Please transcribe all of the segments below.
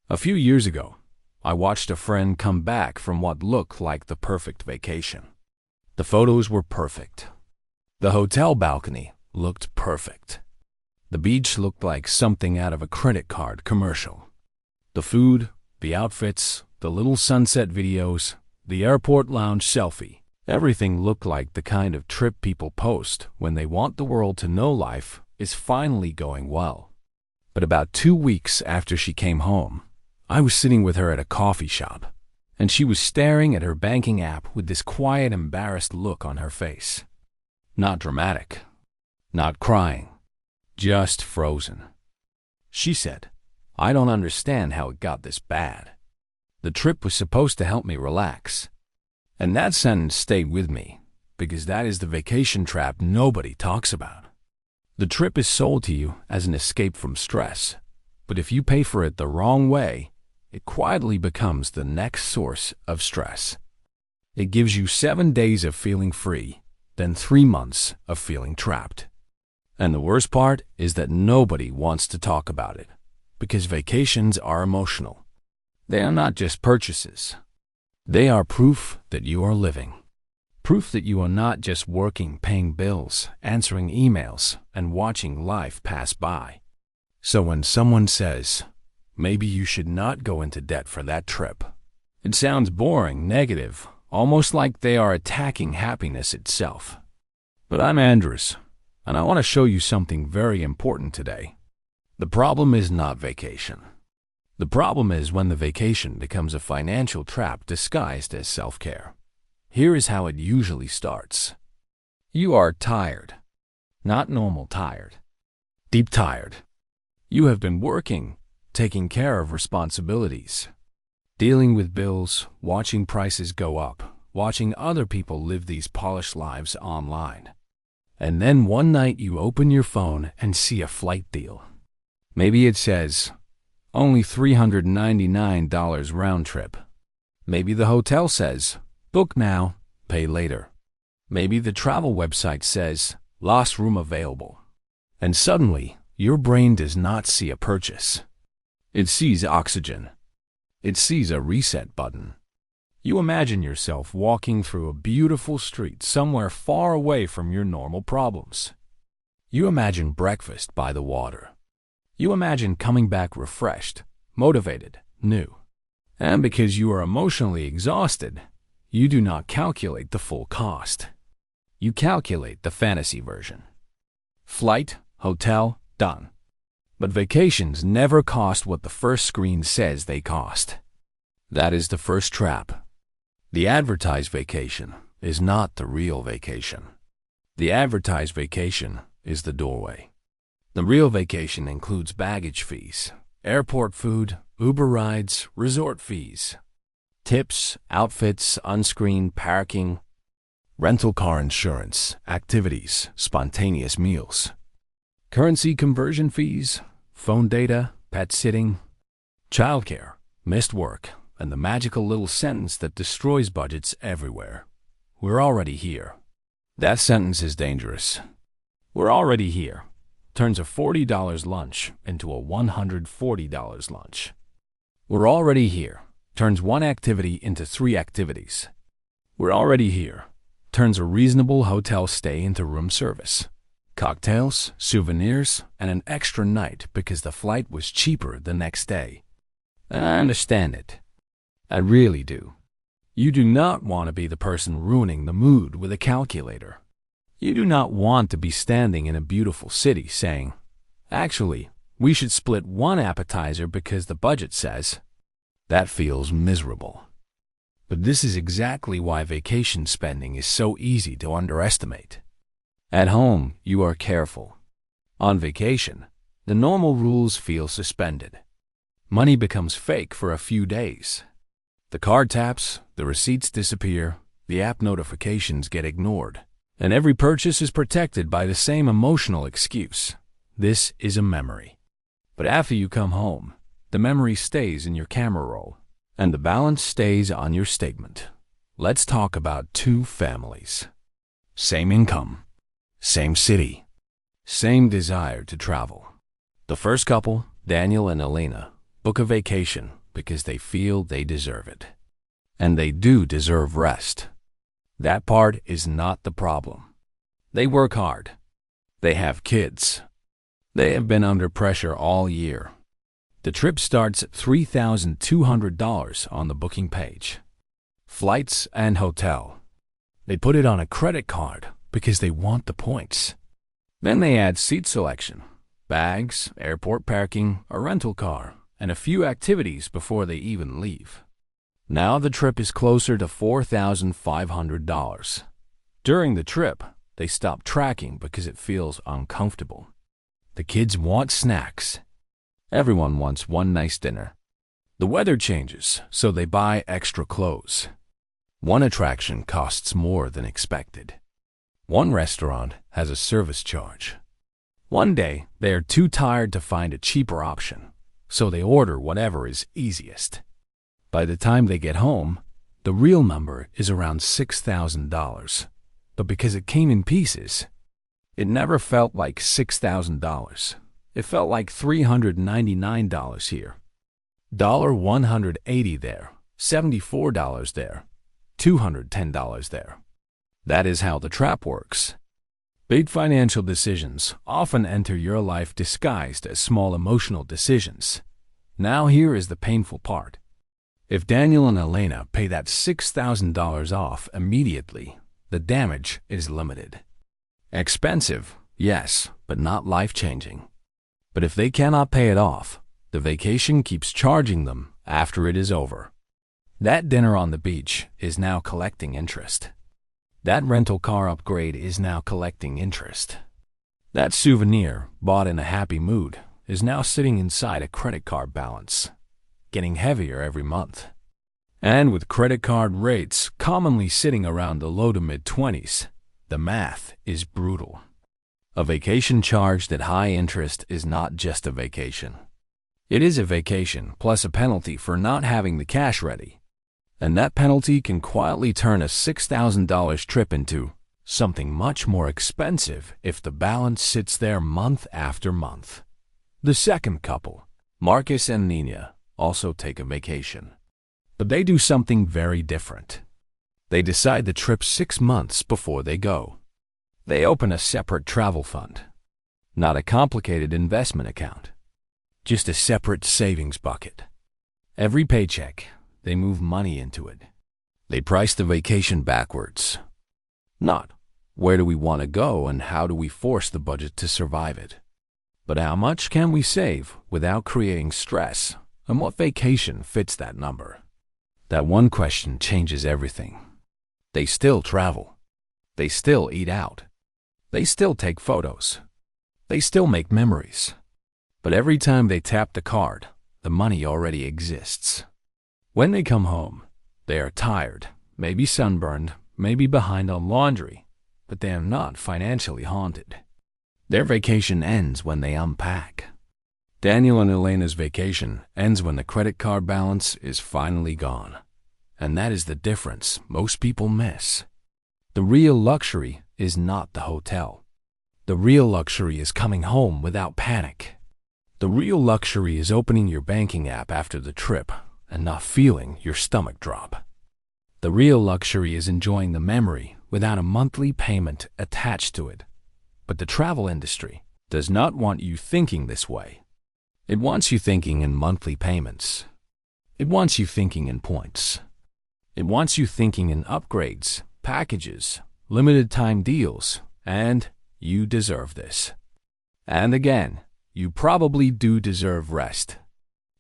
A few years ago, I watched a friend come back from what looked like the perfect vacation. The photos were perfect. The hotel balcony looked perfect. The beach looked like something out of a credit card commercial. The food, the outfits, the little sunset videos, the airport lounge selfie, everything looked like the kind of trip people post when they want the world to know life is finally going well. But about 2 weeks after she came home, I was sitting with her at a coffee shop, and she was staring at her banking app with this quiet, embarrassed look on her face. Not dramatic, not crying, just frozen. She said, "I don't understand how it got this bad. The trip was supposed to help me relax." And that sentence stayed with me, because that is the vacation trap nobody talks about. The trip is sold to you as an escape from stress, but if you pay for it the wrong way, it quietly becomes the next source of stress. It gives you 7 days of feeling free, then 3 months of feeling trapped. And the worst part is that nobody wants to talk about it, because vacations are emotional. They are not just purchases. They are proof that you are living. Proof that you are not just working, paying bills, answering emails, and watching life pass by. So when someone says, "Maybe you should not go into debt for that trip," it sounds boring, negative, almost like they are attacking happiness itself. But I'm Andrews, and I want to show you something very important today. The problem is not vacation. The problem is when the vacation becomes a financial trap disguised as self-care. Here is how it usually starts. You are tired. Not normal tired. Deep tired. You have been working, taking care of responsibilities, dealing with bills, watching prices go up, watching other people live these polished lives online. And then one night you open your phone and see a flight deal. Maybe it says, only $399 round trip. Maybe the hotel says, book now, pay later. Maybe the travel website says, last room available. And suddenly, your brain does not see a purchase. It sees oxygen. It sees a reset button. You imagine yourself walking through a beautiful street somewhere far away from your normal problems. You imagine breakfast by the water. You imagine coming back refreshed, motivated, new. And because you are emotionally exhausted, you do not calculate the full cost. You calculate the fantasy version. Flight, hotel, done. But vacations never cost what the first screen says they cost. That is the first trap. The advertised vacation is not the real vacation. The advertised vacation is the doorway. The real vacation includes baggage fees, airport food, Uber rides, resort fees, tips, outfits, unscreened parking, rental car insurance, activities, spontaneous meals, currency conversion fees, phone data, pet sitting, childcare, missed work, and the magical little sentence that destroys budgets everywhere. We're already here. That sentence is dangerous. We're already here turns a $40 lunch into a $140 lunch. We're already here turns one activity into 3 activities. We're already here turns a reasonable hotel stay into room service, cocktails, souvenirs, and an extra night because the flight was cheaper the next day. I understand it. I really do. You do not want to be the person ruining the mood with a calculator. You do not want to be standing in a beautiful city saying, actually, we should split one appetizer because the budget says. That feels miserable. But this is exactly why vacation spending is so easy to underestimate. At home, you are careful. On vacation, the normal rules feel suspended. Money becomes fake for a few days. The card taps, the receipts disappear, the app notifications get ignored, and every purchase is protected by the same emotional excuse. This is a memory. But after you come home, the memory stays in your camera roll, and the balance stays on your statement. Let's talk about 2 families. Same income, same city, same desire to travel. The first couple, Daniel and Elena, book a vacation because they feel they deserve it. And they do deserve rest. That part is not the problem. They work hard. They have kids. They have been under pressure all year. The trip starts at $3,200 on the booking page. Flights and hotel. They put it on a credit card because they want the points. Then they add seat selection, bags, airport parking, a rental car, and a few activities before they even leave. Now the trip is closer to $4,500. During the trip, they stop tracking because it feels uncomfortable. The kids want snacks. Everyone wants one nice dinner. The weather changes, so they buy extra clothes. One attraction costs more than expected. One restaurant has a service charge. One day, they are too tired to find a cheaper option, so they order whatever is easiest. By the time they get home, the real number is around $6,000. But because it came in pieces, it never felt like $6,000. It felt like $399 here, $180 there, $74 there, $210 there. That is how the trap works. Big financial decisions often enter your life disguised as small emotional decisions. Now here is the painful part. If Daniel and Elena pay that $6,000 off immediately, the damage is limited. Expensive, yes, but not life-changing. But if they cannot pay it off, the vacation keeps charging them after it is over. That dinner on the beach is now collecting interest. That rental car upgrade is now collecting interest. That souvenir, bought in a happy mood, is now sitting inside a credit card balance, getting heavier every month. And with credit card rates commonly sitting around the low to mid-20s, the math is brutal. A vacation charged at high interest is not just a vacation. It is a vacation plus a penalty for not having the cash ready. And that penalty can quietly turn a $6,000 trip into something much more expensive if the balance sits there month after month. The second couple, Marcus and Nina, also take a vacation. But they do something very different. They decide the trip 6 months before they go. They open a separate travel fund, not a complicated investment account, just a separate savings bucket. Every paycheck, they move money into it. They price the vacation backwards. Not, where do we want to go and how do we force the budget to survive it? But how much can we save without creating stress, and what vacation fits that number? That one question changes everything. They still travel. They still eat out. They still take photos. They still make memories. But every time they tap the card, the money already exists. When they come home, they are tired, maybe sunburned, maybe behind on laundry, but they are not financially haunted. Their vacation ends when they unpack. Daniel and Elena's vacation ends when the credit card balance is finally gone. And that is the difference most people miss. The real luxury is not the hotel. The real luxury is coming home without panic. The real luxury is opening your banking app after the trip and not feeling your stomach drop. The real luxury is enjoying the memory without a monthly payment attached to it. But the travel industry does not want you thinking this way. It wants you thinking in monthly payments. It wants you thinking in points. It wants you thinking in upgrades, packages, limited time deals, and you deserve this. And again, you probably do deserve rest.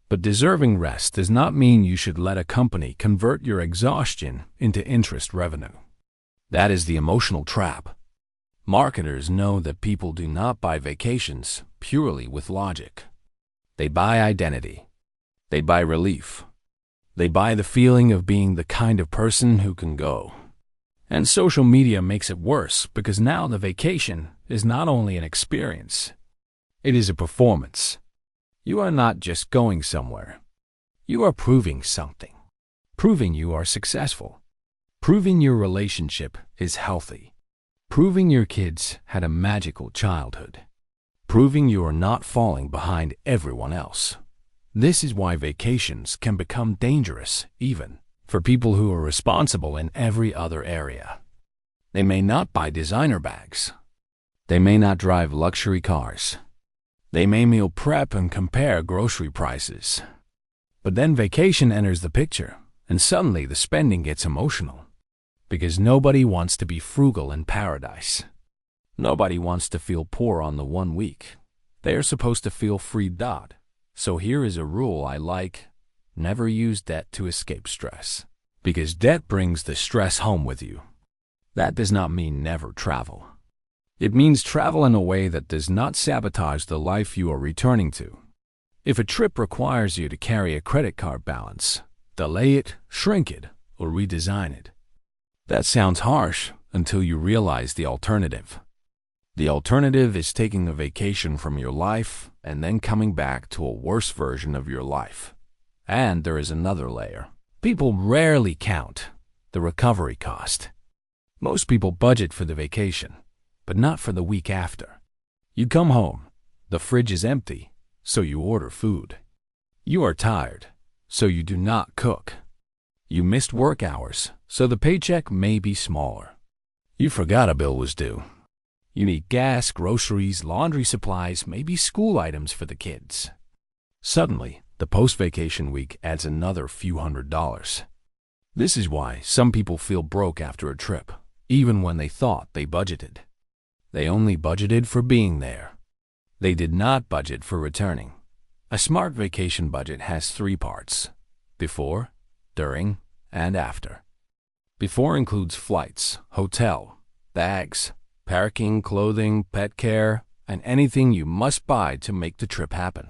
But deserving rest does not mean you should let a company convert your exhaustion into interest revenue. That is the emotional trap. Marketers know that people do not buy vacations purely with logic. They buy identity. They buy relief. They buy the feeling of being the kind of person who can go. And social media makes it worse because now the vacation is not only an experience, it is a performance. You are not just going somewhere. You are proving something. Proving you are successful. Proving your relationship is healthy. Proving your kids had a magical childhood. Proving you are not falling behind everyone else. This is why vacations can become dangerous, even for people who are responsible in every other area. They may not buy designer bags. They may not drive luxury cars. They may meal prep and compare grocery prices. But then vacation enters the picture, and suddenly the spending gets emotional. Because nobody wants to be frugal in paradise. Nobody wants to feel poor on the 1 week. They are supposed to feel free. So here is a rule I like. Never use debt to escape stress. Because debt brings the stress home with you. That does not mean never travel. It means travel in a way that does not sabotage the life you are returning to. If a trip requires you to carry a credit card balance, delay it, shrink it, or redesign it. That sounds harsh until you realize the alternative. The alternative is taking a vacation from your life and then coming back to a worse version of your life. And there is another layer. People rarely count the recovery cost. Most people budget for the vacation, but not for the week after. You come home, the fridge is empty, so you order food. You are tired, so you do not cook. You missed work hours, so the paycheck may be smaller. You forgot a bill was due. You need gas, groceries, laundry supplies, maybe school items for the kids. Suddenly, the post-vacation week adds another few $100s. This is why some people feel broke after a trip, even when they thought they budgeted. They only budgeted for being there. They did not budget for returning. A smart vacation budget has 3 parts: before, during, and after. Before includes flights, hotel, bags, parking, clothing, pet care, and anything you must buy to make the trip happen.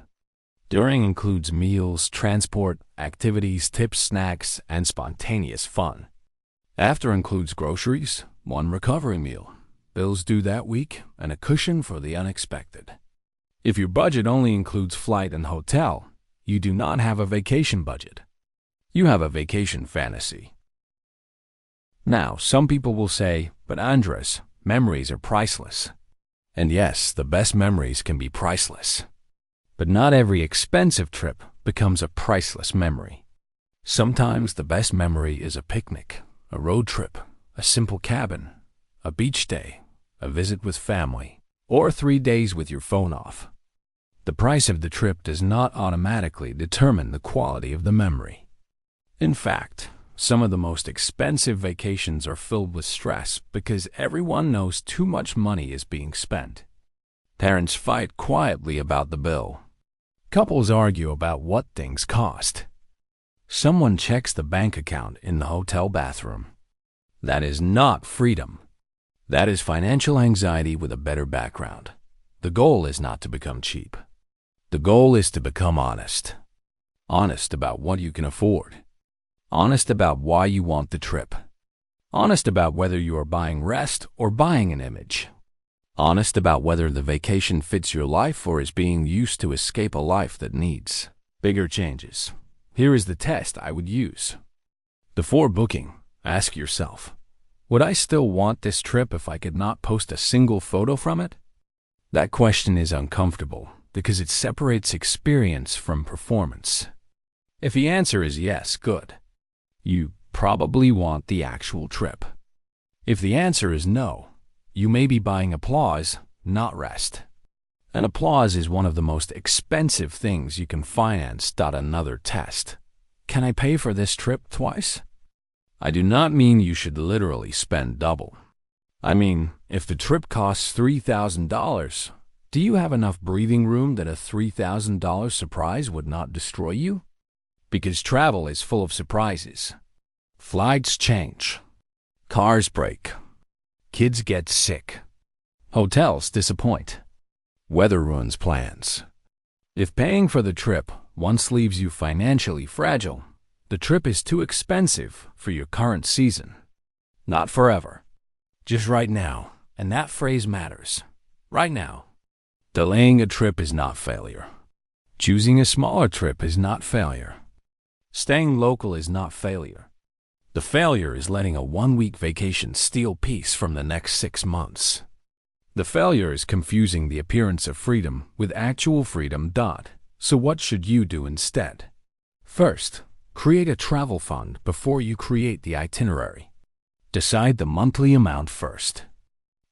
During includes meals, transport, activities, tips, snacks, and spontaneous fun. After includes groceries, 1 recovery meal, bills due that week, and a cushion for the unexpected. If your budget only includes flight and hotel, you do not have a vacation budget. You have a vacation fantasy. Now, some people will say, but Andres, memories are priceless. And yes, the best memories can be priceless. But not every expensive trip becomes a priceless memory. Sometimes the best memory is a picnic, a road trip, a simple cabin, a beach day, a visit with family, or 3 days with your phone off. The price of the trip does not automatically determine the quality of the memory. In fact, some of the most expensive vacations are filled with stress because everyone knows too much money is being spent. Parents fight quietly about the bill. Couples argue about what things cost. Someone checks the bank account in the hotel bathroom. That is not freedom. That is financial anxiety with a better background. The goal is not to become cheap. The goal is to become honest. Honest about what you can afford. Honest about why you want the trip. Honest about whether you are buying rest or buying an image. Honest about whether the vacation fits your life or is being used to escape a life that needs bigger changes. Here is the test I would use. Before booking, ask yourself, would I still want this trip if I could not post a single photo from it? That question is uncomfortable because it separates experience from performance. If the answer is yes, good. You probably want the actual trip. If the answer is no, you may be buying applause, not rest. And applause is one of the most expensive things you can finance. Another test. Can I pay for this trip twice? I do not mean you should literally spend double. I mean, if the trip costs $3,000, do you have enough breathing room that a $3,000 surprise would not destroy you? Because travel is full of surprises. Flights change. Cars break. Kids get sick. Hotels disappoint. Weather ruins plans. If paying for the trip once leaves you financially fragile, the trip is too expensive for your current season. Not forever. Just right now, and that phrase matters. Right now. Delaying a trip is not failure. Choosing a smaller trip is not failure. Staying local is not failure. The failure is letting a 1-week vacation steal peace from the next 6 months. The failure is confusing the appearance of freedom with actual freedom. So what should you do instead? First, create a travel fund before you create the itinerary. Decide the monthly amount first.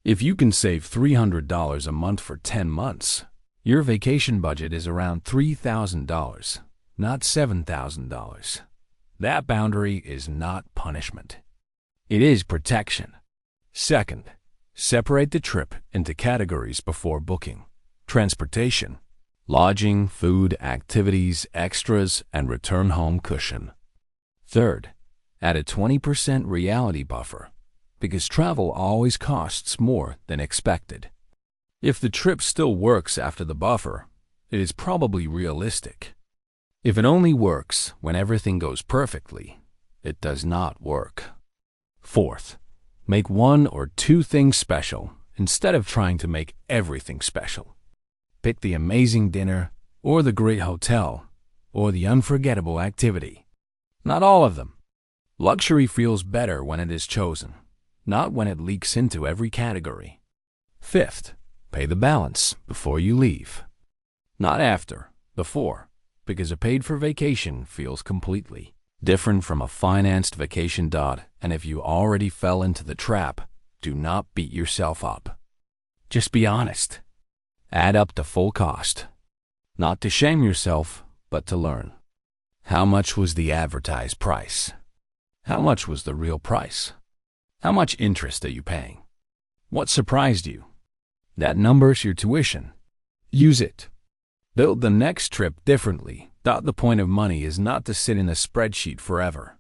If you can save $300 a month for 10 months, your vacation budget is around $3,000, not $7,000. That boundary is not punishment. It is protection. Second, separate the trip into categories before booking: transportation, lodging, food, activities, extras, and return home cushion. Third, add a 20% reality buffer, because travel always costs more than expected. If the trip still works after the buffer, it is probably realistic. If it only works when everything goes perfectly, it does not work. Fourth, make one or two things special instead of trying to make everything special. Pick the amazing dinner, or the great hotel, or the unforgettable activity. Not all of them. Luxury feels better when it is chosen, not when it leaks into every category. Fifth, pay the balance before you leave. Not after, before, because a paid-for vacation feels completely different from a financed vacation. And if you already fell into the trap, do not beat yourself up. Just be honest. Add up the full cost. Not to shame yourself, but to learn. How much was the advertised price? How much was the real price? How much interest are you paying? What surprised you? That number's your tuition. Use it. Build the next trip differently. The point of money is not to sit in a spreadsheet forever.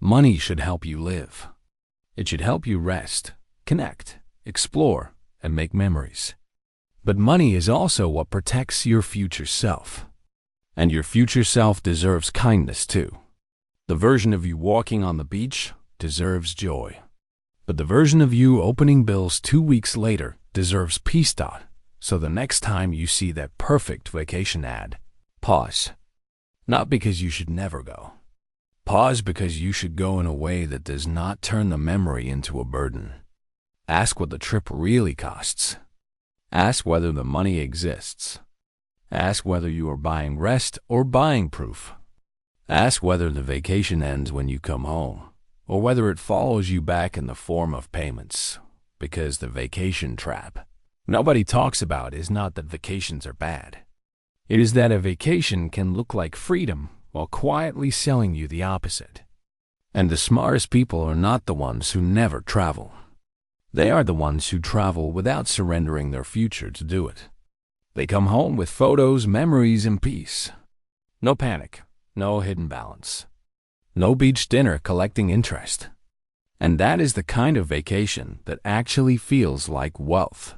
Money should help you live. It should help you rest, connect, explore, and make memories. But money is also what protects your future self. And your future self deserves kindness too. The version of you walking on the beach deserves joy. But the version of you opening bills 2 weeks later deserves peace. So the next time you see that perfect vacation ad, pause. Not because you should never go. Pause because you should go in a way that does not turn the memory into a burden. Ask what the trip really costs. Ask whether the money exists. Ask whether you are buying rest or buying proof. Ask whether the vacation ends when you come home, or whether it follows you back in the form of payments. Because the vacation trap nobody talks about is not that vacations are bad. It is that a vacation can look like freedom while quietly selling you the opposite. And the smartest people are not the ones who never travel. They are the ones who travel without surrendering their future to do it. They come home with photos, memories, and peace. No panic, no hidden balance. No beach dinner collecting interest. And that is the kind of vacation that actually feels like wealth.